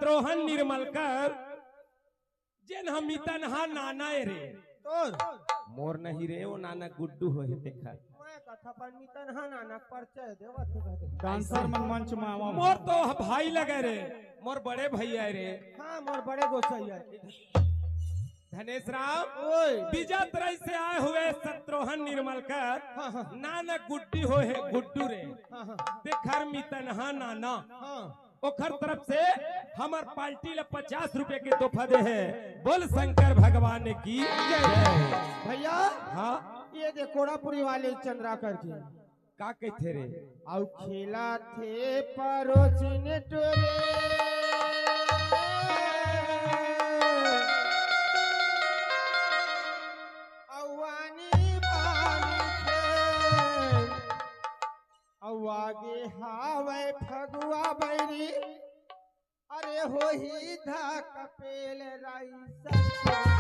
शत्रुघ्न निर्मलकर जेन हम तनहा नाना रे तोर मोर नहीं रे वो नाना गुड्डू हो देखा मैं कथा पर तनहा नाना परिचय देवा थे डांसर मन मंच में आवा मोर तो भाई लगे रे मोर बड़े भैया रे हां मोर बड़े गोसैया धनेश राम ओए बीजा तरह से आए हुए शत्रुघ्न निर्मलकर नाना गुड्डी हो है गुड्डू रे देखर मी तनहा नाना ओखर तरफ से हमार पार्टी ला 50 रुपए के तोहफा दे है बोल शंकर भगवान की जय भैया हाँ ये देखो कोड़ापुरी वाले चंद्राकर जी का कहते रे और खेला थे परोसिन टोरे आगे हावे फगुआ बैरी अरे हो ही धा कपेल राई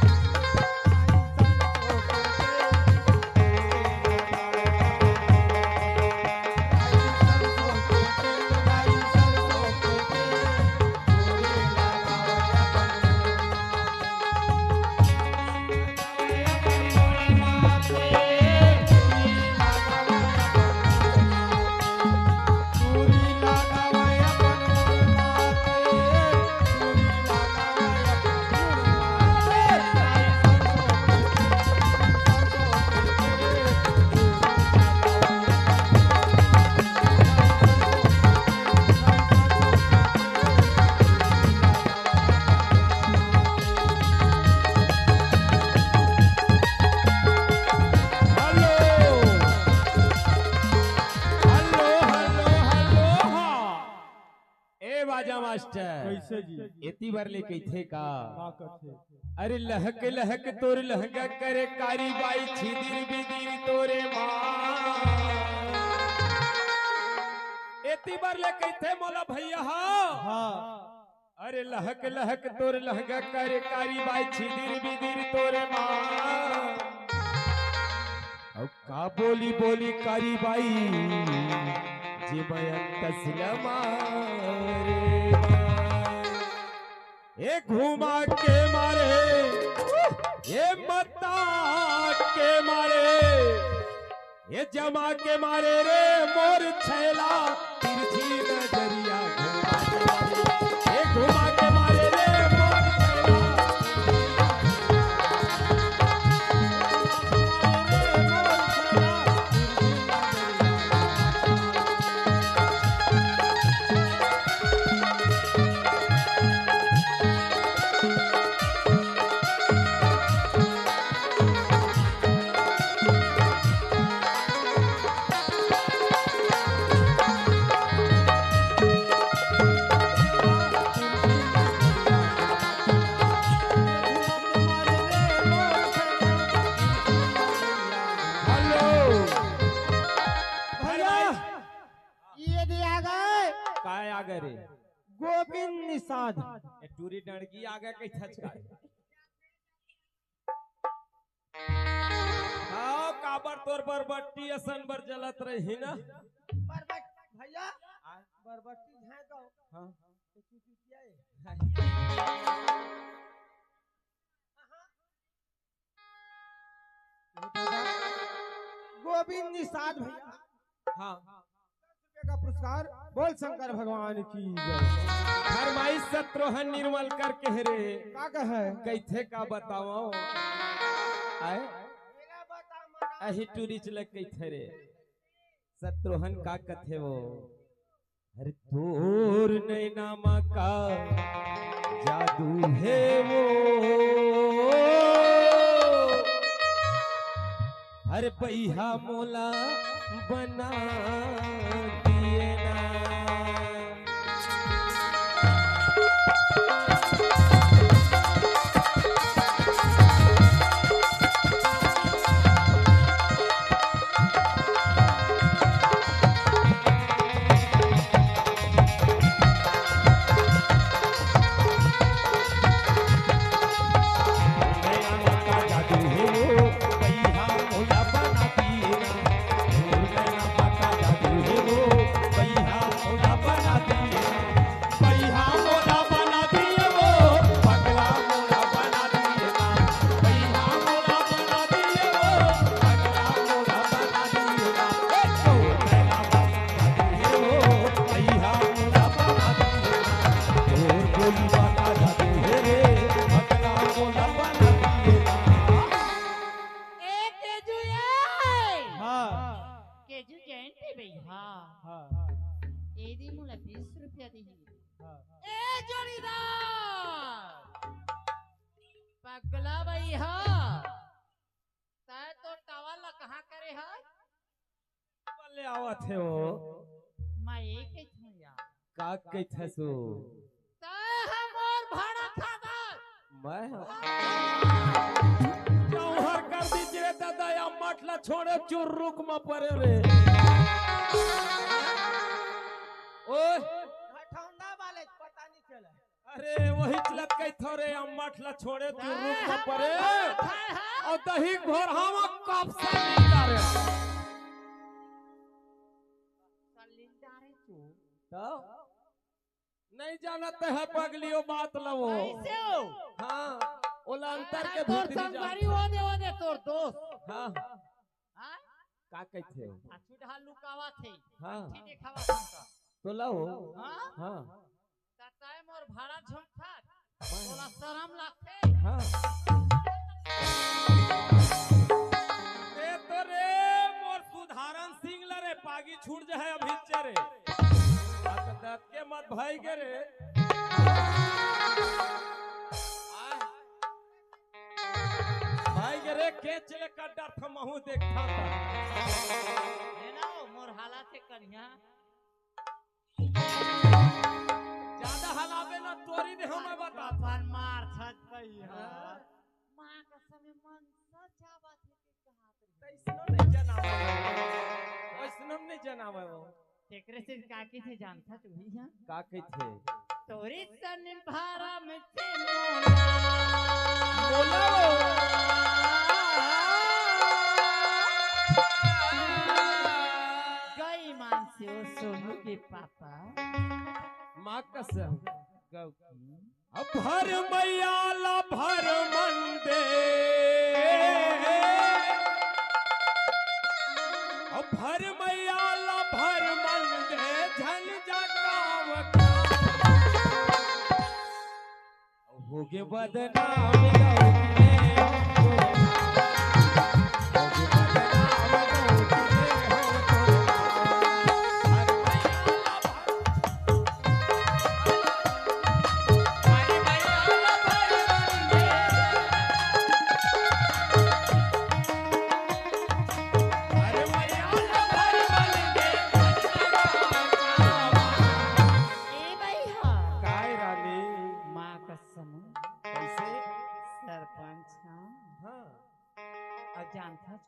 कैसे जी एती बार ले कथे का कथे अरे लहक लहक तोर लहंगा करे कारी बाई छिदिर बिदिर तोरे मां एती बार ले कथे मोला भैया हां अरे लहक लहक तोर लहंगा करे कारी बाई छिदिर बिदिर तोरे मां अब का बोली बोली कारी बाई जी मैं तस्लमा ये घुमा के मारे ये मता के मारे ये जमा के मारे रे मोर छैला तिरछी नजरिया घुमा के मारे रे मोर गोविंद निषाद टूरी डंडगी आगे कैसा छकाए हाँ काबर तोर बरबट्टी असन बर जलत रही ना भैया बरबट्टी है तो हाँ गोविंद निषाद भैया हाँ का पुरस्कार बोल शंकर भगवान की जय फरमाइश शत्रुघ्न निर्मलकर कह रे का कहे कैथे का बताओ आए अही टूरी चले कैथे रे शत्रुघ्न का कथे वो अरे तोर नैनामा का जादू है वो अरे पैहा मोला बना दिए ना जादू है वो आवत है वो मैं एक ही हूँ यार का कहते सो तय हमर भाड़ा खाता मैं जौहर कर दीजिए दादा या मटला छोड़े चुरुक में पड़े रे ओए ठंडा वाले पता नहीं चला अरे वही चलत कई थोरे या मटला छोड़े चुरुक में पड़े और दही घोर हम कब से मिलता रे सलिंदारे तू तो नहीं जानते है पगलियो बात लवो कैसे हो हाँ ओला अंतर के तोर भीतर संगवारी हो दे तोर दोस्त हाँ हां का कहते हो अछुढ़ा लुकावा थे हाँ ठीक देखावा था तो लाओ हां हाँ तय मोर भाड़ा झोंका तोला शरम लागते हाँ ए तो रे मोर सुधारन सिंह लरे पागी छूट जाए अभी चरे दत के मत भाई के रे भाई के रे के चले कड्डा थमहू देखता था है ना मोर हालत है करिया ज्यादा हलावे ना तोरी दे हमें बता अपन मार छत पई है मां का समय मन सजावत है के कहात ऐसनो नहीं जनावे ऐसनो नहीं जनावे वो तेकरे से काकी से जानता तू ही हां का कहते तोरी सन भारा में थे बोलो गई मान से ओ सोनू के पापा मां कसम गौ की अब भर मैयाला भर मंदे अब भर मैयाला भर मंदे झन जगाव होगे बदनाम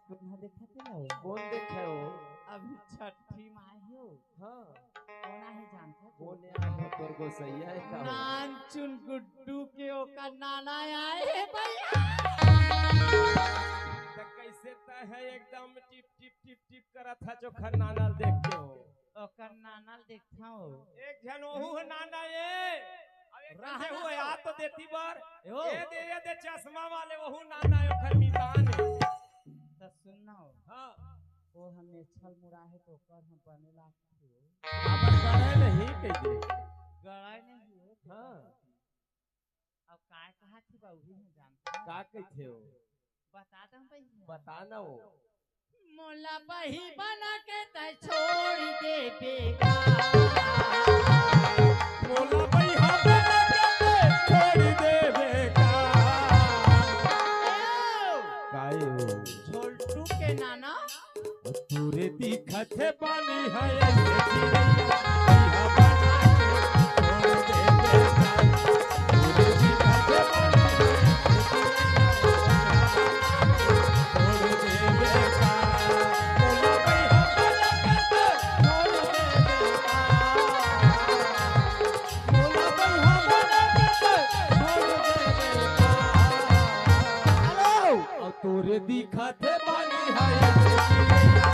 कौन देखे हो अभी छठी माई हो हाँ कोना है जानता कौन आया तोर को सही है का नान चुन गुड्डू के ओकर नाना आए है भैया त कैसे त है एकदम टिप टिप टिप टिप करत था जो खरनानल देख के हो ओकर नाना देखता हो एक जन ओहू है नाना ये अब एक जन हुए आ तो देती बार ये दे चश्मा वाले ओहू नाना यो खरमीतान तो सुनना हो हां वो हमें छल मुड़ा है तो कर हम बने लागते अपन करे नहीं कह दे गड़ाई नहीं हो हां अब काय कहा थी बाबू है जानता का कहते हो बता दम भैया बता ना वो मोला बही बना के तय छोड़ दे बेगा मोला भाई हम छोड़ दे बेका काय हो छोटू के नाना तूरे दिखत है पानी है ऐसे चिड़िया बना के छोड़ दे बेका तूरे दिखत है पानी छोड़ दे बेका मोला भाई हम छोड़ दे बेका मोला भाई हम छोड़ दे बेका हेलो और तोरे दिखत है पानी है ऐसे चिड़िया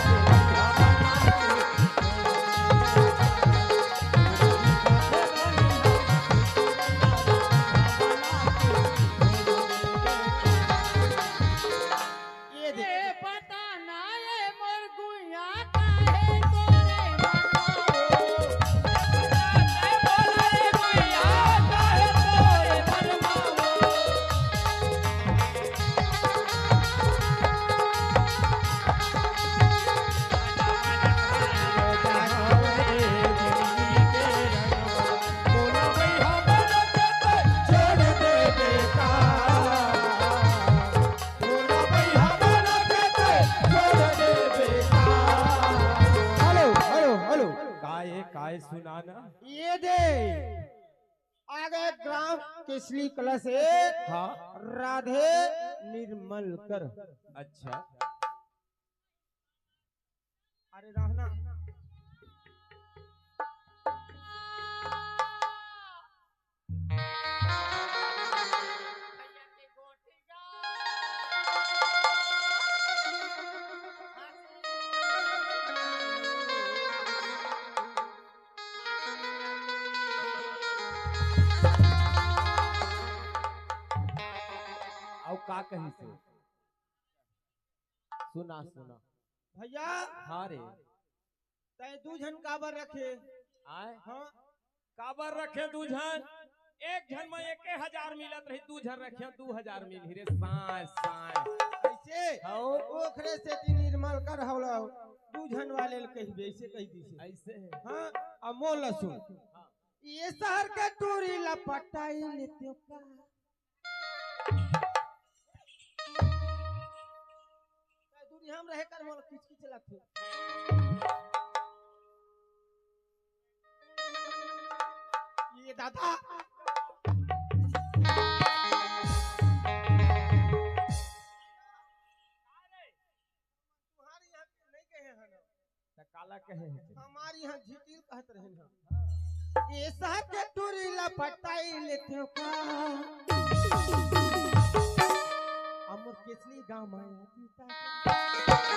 गए ग्राम केसली कला से हाँ राधे निर्मलकर। अच्छा अरे रहना भैया के गोटी अब का कहीं से सुना सुना भैया हाँ रे तय दू झन काबर रखे। आए हाँ काबर रखे दू झन एक झन में 1000 मिलत रही, दू झन रखे 2000 मिल रे साय साय ऐसे ओखरे से ती निर्मल कर हवला दू झन वाले कही ऐसे कही दी ऐसे है। हाँ अब मोल सुन ये शहर के टूरी लपटाई लेते का दूरी हम रहे कर मोल खींच खींच लगते ये दादा तुम्हारे यहाँ नहीं कहे हैं ना काला कहे हमारी यहाँ झिटिल कहत रहे ना ये साहब के टूरी लपटाई लेते का अमर केसली गांव में पीता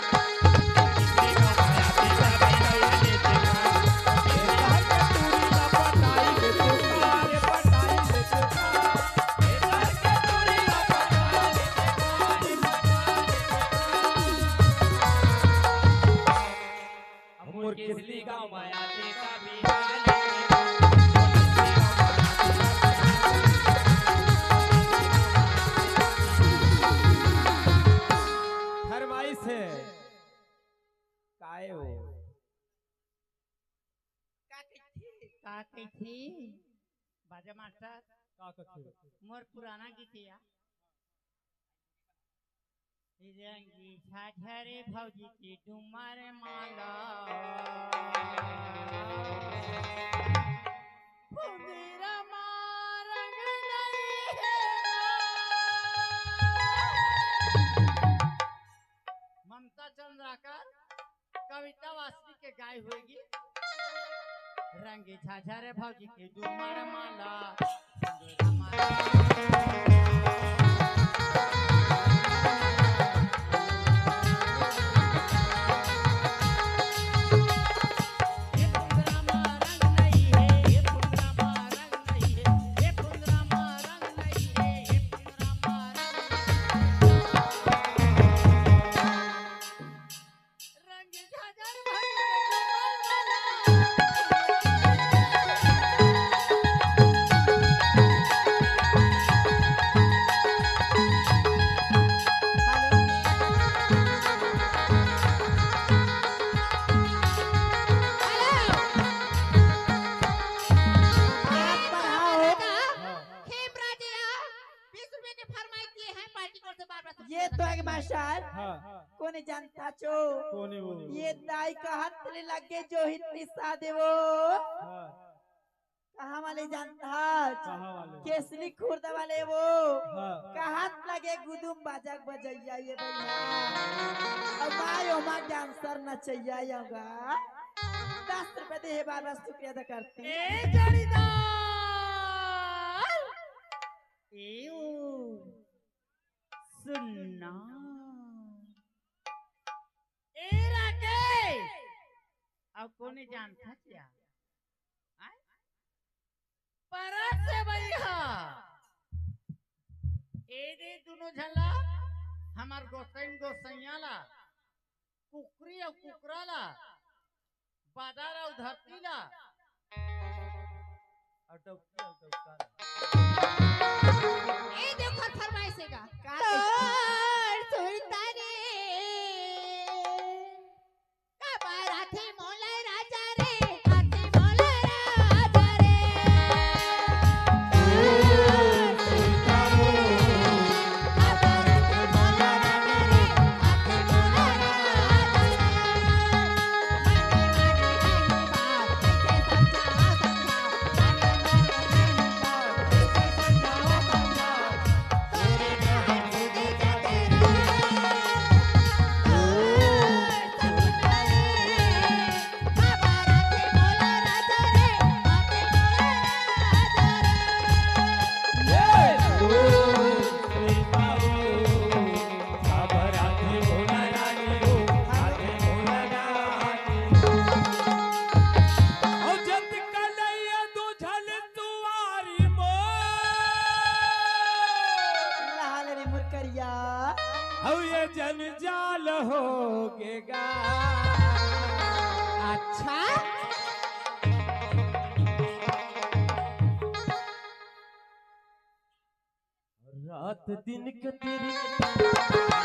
किसली गाँव माया देता फरमाइश है काहे हो का थी बाजा मास्टर का कथे मोर पुराना गीतिया रंगी झाझरे भौजी की डुमर माला फुंदीरा मारंग नहीं है ममता चंद्राकर कविता वास्ती के गाय होगी रंगी झाझरे भौजी की डुमर माला फुंदीरा मारंग कोने जानता छो कोने वो ये दाई का हाथ ले लगे जो हित निशा देवो हाँ कहाँ वाले जानता कहाँ वाले केसली खुर्दा वाले वो हाँ कहाँ लगे गुदुम बाजक बजैया ये भैया अब मायो माँ डांसर नचैया योगा 10 रुपए दे बार बार शुक्रिया अदा करते ए जोड़ीदार एओ सुनना ए राकेश अब कोने जानता क्या परत से भैया ए दे दोनों झला हमार गोसैया ला कुकरी और कुकरा ला बादार और धरती ला और डौका ए देखो फरमाइशेगा का सुनता रे का बाराती मोला राजा रे हाथी मोला राजा रे सुनता रे का बाराती मोला राजा रे हाथी मोला राजा रे माने माने नहीं बात कैसे समझा माने माने नहीं बात अब ये जंजाल हो गेगा। अच्छा रात दिन के तेरी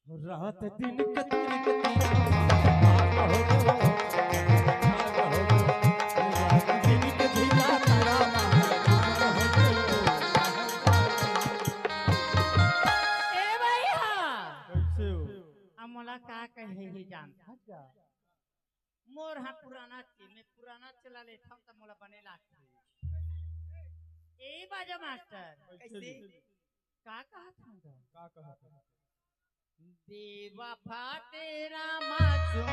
रात दिन के तेरी कैसे हो? मोला का कहे ही जानता जा मोर हाँ पुराना चीज में पुराना चला लेता हूँ तब मोला बने लागते ए बाजा मास्टर कैसे? का कहा था का कहा था? बेवफा तेरा मासूम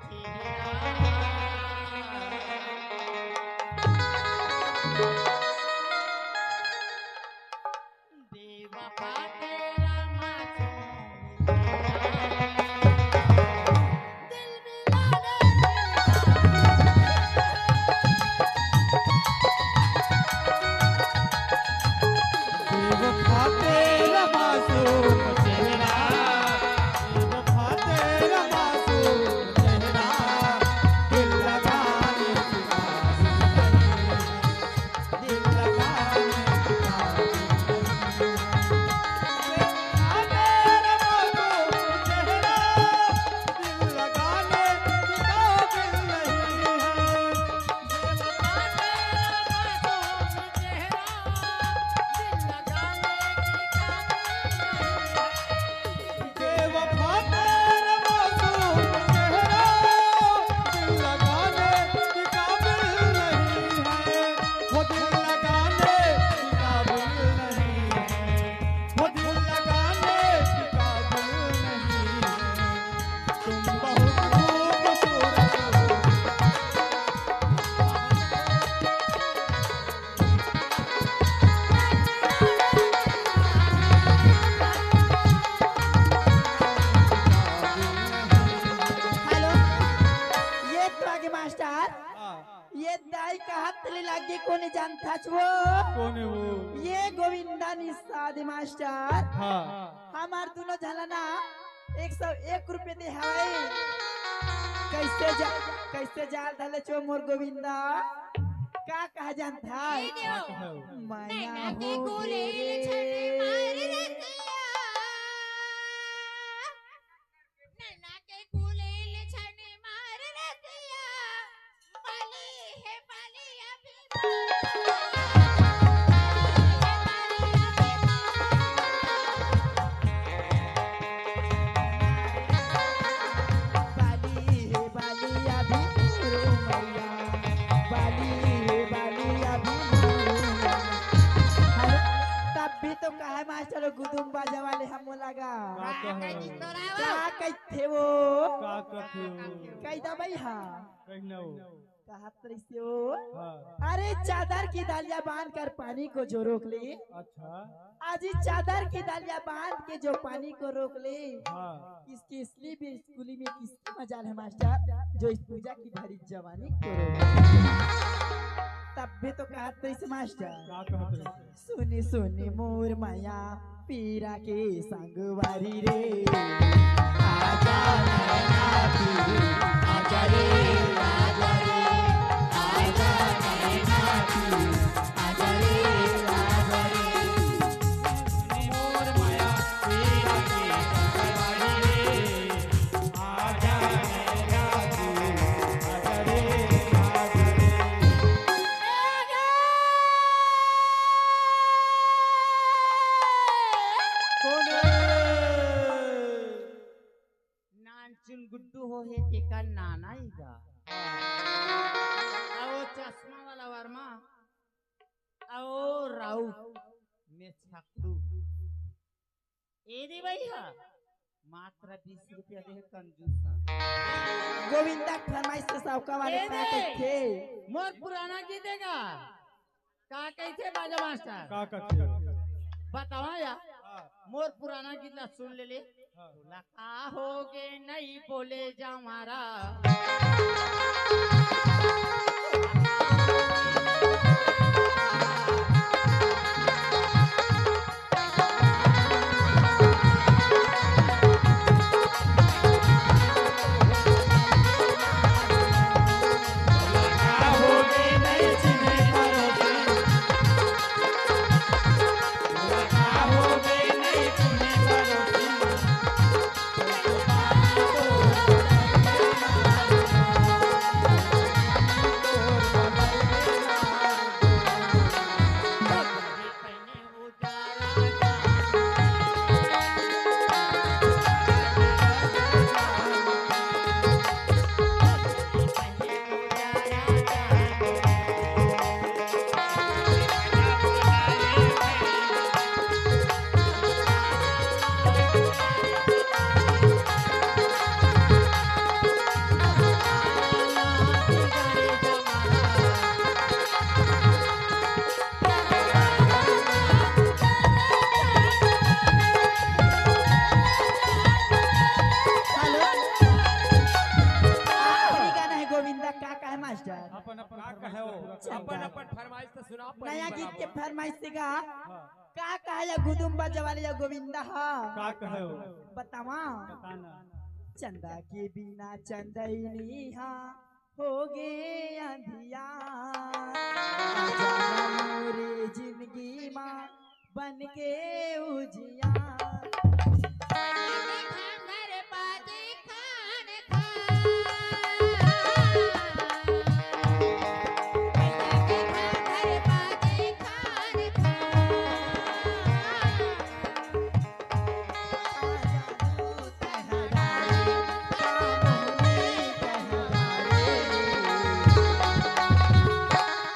चेहरा बेवफा तेरा मासूम दिल बेवफा तेरा मासूम चेहरा, बेवफा तेरा मासूम चेहरा, दिल लगाने की दिल लगाने की बेवफा तेरा मासूम चेहरा, दिल लगाने की काबिल नहीं है। बेवफा तेरा मासूम चेहरा दिल लगाने की काबिल नहीं है। वो दिल लगाने की काबिल नहीं है। वो दिल लगाने की काबिल नहीं है। तुम बहुत खूबसूरत हो। हेलो ये तागे मास्टर ये दाई का हाथ ले लागे कोने जानता छो कौन है वो? ये गोविंदा निषाद मास्टर हाँ हमार दोनों झलना 101 रुपए दे हवाई कैसे जाल धले छो मोर गोविंदा का कहा जानता है का कहा वो? माया नैना के हो गोले गे छने मार रे। रतिया नैना के गोले छने मार रतिया पाली है पाली अभी बाली है बाली अभी मोरो मैया बाली है बाली अभी मोरो मैया। हेलो तब भी तो कहा मास्टर गुदुम बाजा वाले हम लगा का कहा वो? का कहते वो का कहते हो? कह दा भाई हाँ कहना हो? कहा तरीसे हो हाँ अरे चादर की डालियां बांध कर पानी को जो रोक ली अच्छा आज इस चादर की डालियां बांध के जो पानी को रोक ली हाँ इसकी इसलिए भी स्कूली में किसकी मजाल है मास्टर जो इस पूजा की भरी जवानी को रोक तब भी तो कहा तो इस मास्टर का कहते हो? सुनी सुनी मोर माया पीरा के संगवारी रे आजा नैना पी, आजा रे आजा रे आजा नैना पी, आजा रे आजा रे मोर माया पीरा की संगवारी रे आजा नैना तू आजा रे आजा रे। कौन है? नानचुन गुड्डू हो हे तेका नाना इगा आओ चश्मा वाला वर्मा आओ राउत में छकड़ू ए दी भैया मात्र 20 रुपया दे कंजूसा गोविंदा फरमाइश से सावका वाले दे का दे। थे मोर पुराना गीत देगा का कैसे बाजा मास्टर का कहते बतावा या मोर पुराना गीत ला सुन ले ले लका होगे नहीं बोले जा हमारा आखिरी गाना है गोविंदा का है मास्टर अपन अपन का कहे हो अपन अपन फरमाइश तो सुनाओ नया गीत के फरमाइश से का है या गुदुम्बा जवाले या गोविंदा हा का कहे हो बतावा बताना चंदा के बिना चंदनी हा हो गे अंधिया मोरे जिंदगी माँ बन के उजिया घर बाजे खान खा घर बाजे खान खा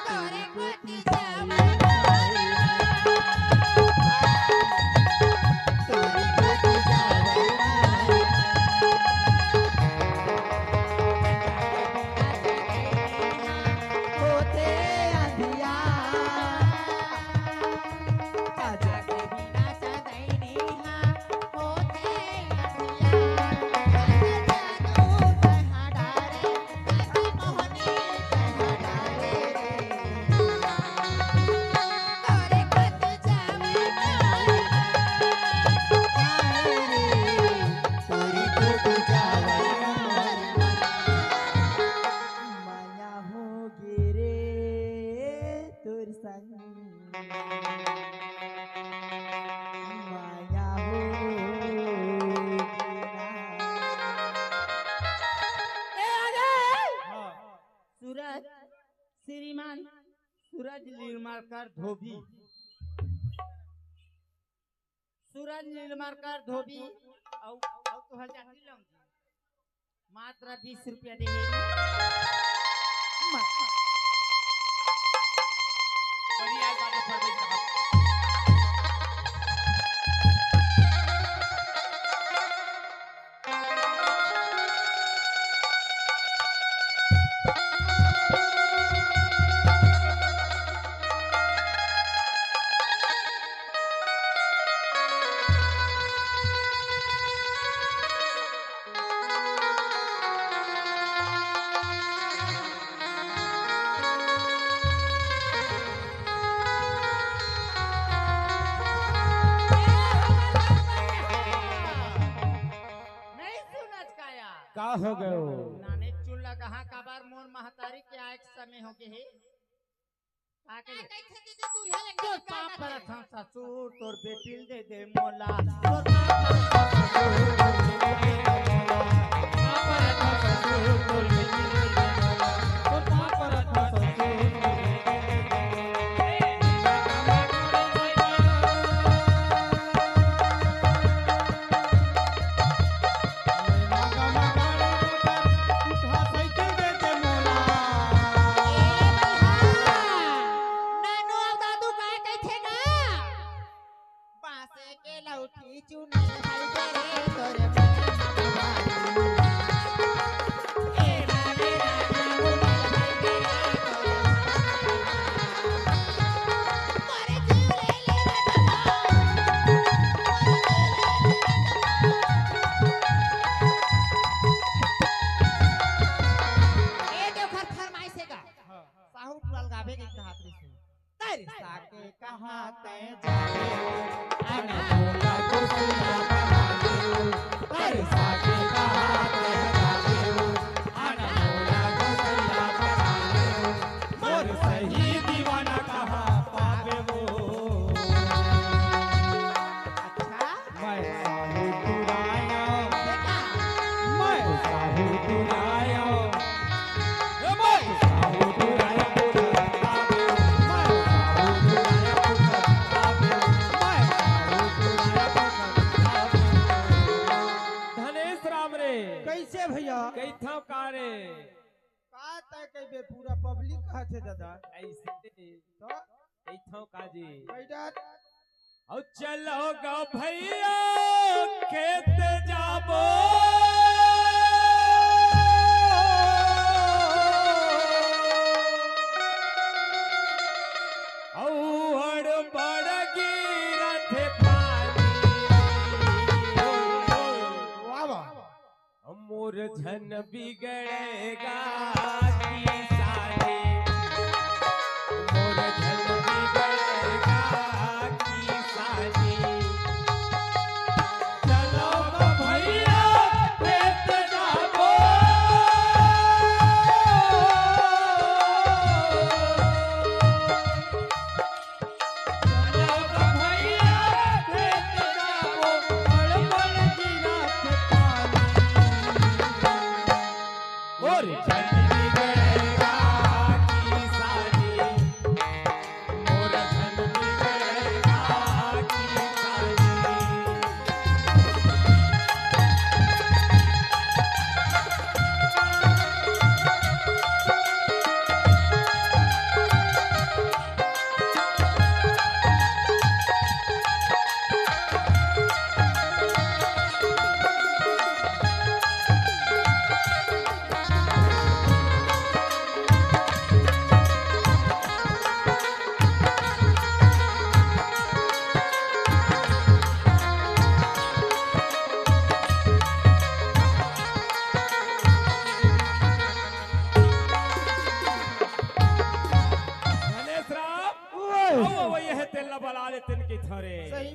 तोरे गोती जावा होते अंधिया आजा के बिना सदैनी हा होते अंधिया जादू कहाँ डारे ऐसे मोहनी कहाँ डारे तोरे गोती जावे तोरी को तू जावे माया हो गिरे तोर संग माया हो हां सूरज श्रीमान सूरज लीलमारकर धोबी सूरज लीलमारकर धोबी औ तो हजार लूंगी मात्र 20 रुपया दे बड़ी आज बात फरमाइश का नहीं सूरज काया का हो गयो नाने चुल्ला कहाँ काबार मोर महतारी के आए के समय हो के है आके कैसे दीदी दूल्हा लग तोर गई पाप पर था ससुर तोर बेटी दे दे मोला तोर पाप पर नानू और दादू का कैसे ना बासे के लौठी चुने हल रे तोरे कैसे भैया कई था कारे का तय कइबे पूरा पब्लिक कहा थे दादा ऐसे तो कई था काजी कैडा और चलो गो भैया खेत जाबो और बड़ गिरत पानी वाह वाह मोर झन बिगड़ेगा किसानी मोर झन बिगड़ेगा किसानी चलो गो भैया खेत जाबो चलो गो भैया खेत जाबो बड़ बड़ गिरत और झन बिगड़ेगा किसानी मोर झन बिगड़ेगा किसानी गणेश राम वो यह तेल बला लेते इनके थारे सही